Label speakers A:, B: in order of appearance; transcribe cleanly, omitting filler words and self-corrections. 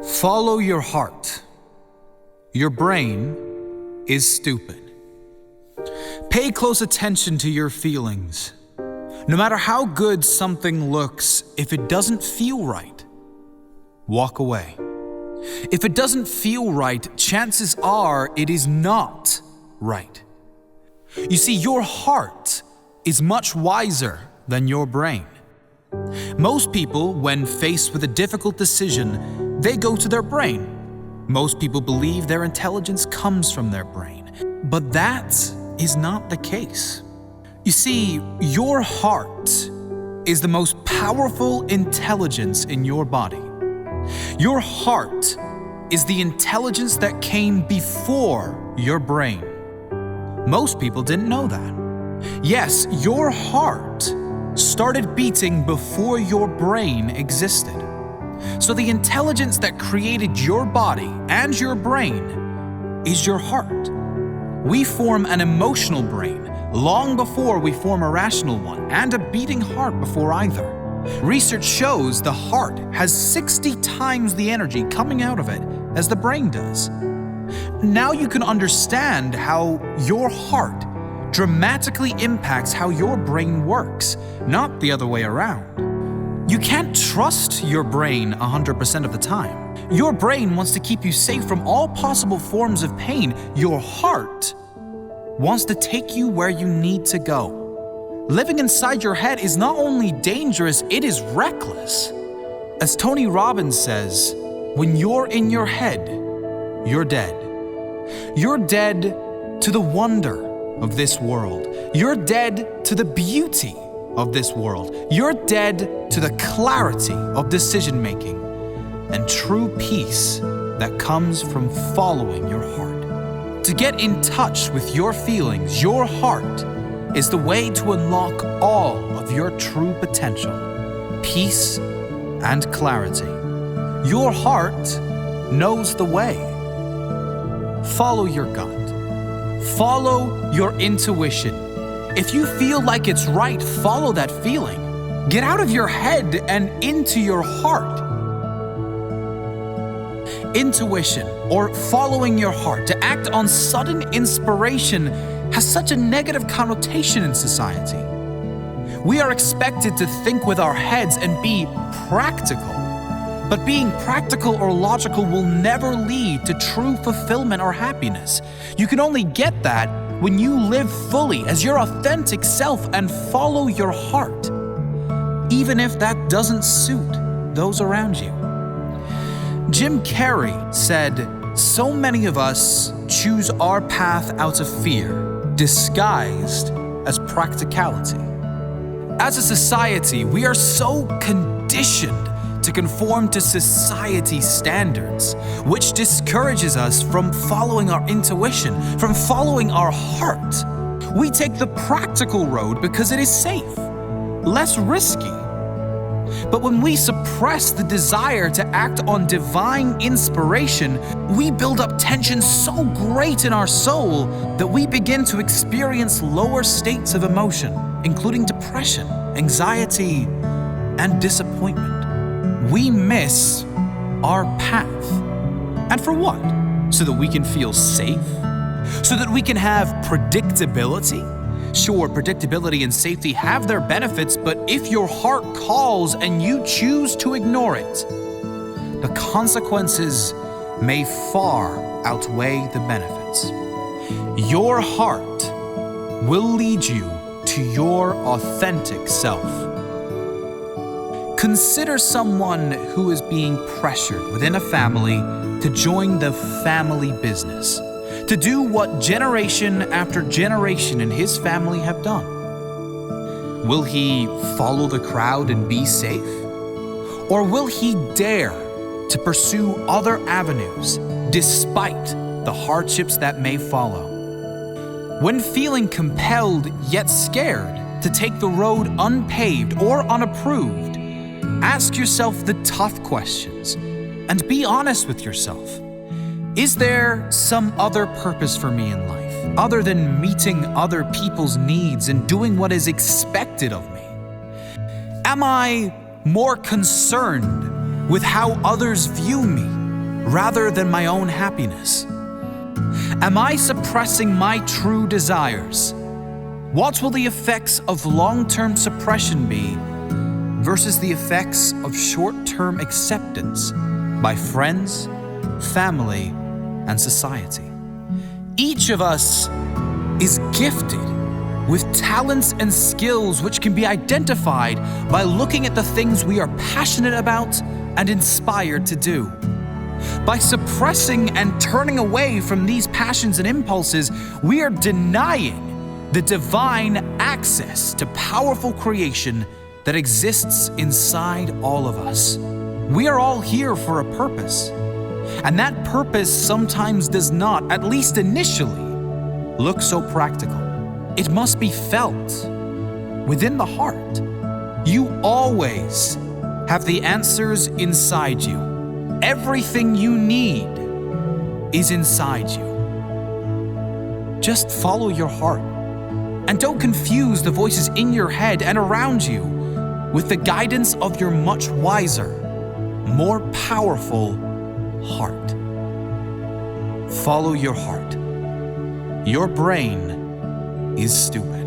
A: Follow your heart. Your brain is stupid. Pay close attention to your feelings. No matter how good something looks, if it doesn't feel right, walk away. If it doesn't feel right, chances are it is not right. You see, your heart is much wiser than your brain. Most people, when faced with a difficult decision, they go to their brain. Most people believe their intelligence comes from their brain, but that is not the case. You see, your heart is the most powerful intelligence in your body. Your heart is the intelligence that came before your brain. Most people didn't know that. Yes, your heart started beating before your brain existed. So the intelligence that created your body and your brain is your heart. We form an emotional brain long before we form a rational one, and a beating heart before either. Research shows the heart has 60 times the energy coming out of it as the brain does. Now you can understand how your heart dramatically impacts how your brain works, not the other way around. You can't trust your brain 100% of the time. Your brain wants to keep you safe from all possible forms of pain. Your heart wants to take you where you need to go. Living inside your head is not only dangerous, it is reckless. As Tony Robbins says, when you're in your head, you're dead. You're dead to the wonder of this world. You're dead to the beauty of this world. You're dead to the clarity of decision making and true peace that comes from following your heart. To get in touch with your feelings, your heart is the way to unlock all of your true potential, peace and clarity. Your heart knows the way. Follow your gut. Follow your intuition. If you feel like it's right, follow that feeling. Get out of your head and into your heart. Intuition, or following your heart, to act on sudden inspiration, has such a negative connotation in society. We are expected to think with our heads and be practical. But being practical or logical will never lead to true fulfillment or happiness. You can only get that when you live fully as your authentic self and follow your heart, even if that doesn't suit those around you. Jim Carrey said, "So many of us choose our path out of fear, disguised as practicality." As a society, we are so conditioned to conform to society's standards, which discourages us from following our intuition, from following our heart. We take the practical road because it is safe, less risky. But when we suppress the desire to act on divine inspiration, we build up tension so great in our soul that we begin to experience lower states of emotion, including depression, anxiety, and disappointment. We miss our path. And for what? So that we can feel safe? So that we can have predictability? Sure, predictability and safety have their benefits, but if your heart calls and you choose to ignore it, the consequences may far outweigh the benefits. Your heart will lead you to your authentic self. Consider someone who is being pressured within a family to join the family business, to do what generation after generation in his family have done. Will he follow the crowd and be safe? Or will he dare to pursue other avenues despite the hardships that may follow? When feeling compelled yet scared to take the road unpaved or unapproved, ask yourself the tough questions and be honest with yourself. Is there some other purpose for me in life, other than meeting other people's needs and doing what is expected of me? Am I more concerned with how others view me rather than my own happiness? Am I suppressing my true desires? What will the effects of long-term suppression be versus the effects of short-term acceptance by friends, family, and society? Each of us is gifted with talents and skills which can be identified by looking at the things we are passionate about and inspired to do. By suppressing and turning away from these passions and impulses, we are denying the divine access to powerful creation that exists inside all of us. We are all here for a purpose, and that purpose sometimes does not, at least initially, look so practical. It must be felt within the heart. You always have the answers inside you. Everything you need is inside you. Just follow your heart. And don't confuse the voices in your head and around you with the guidance of your much wiser, more powerful heart. Follow your heart. Your brain is stupid.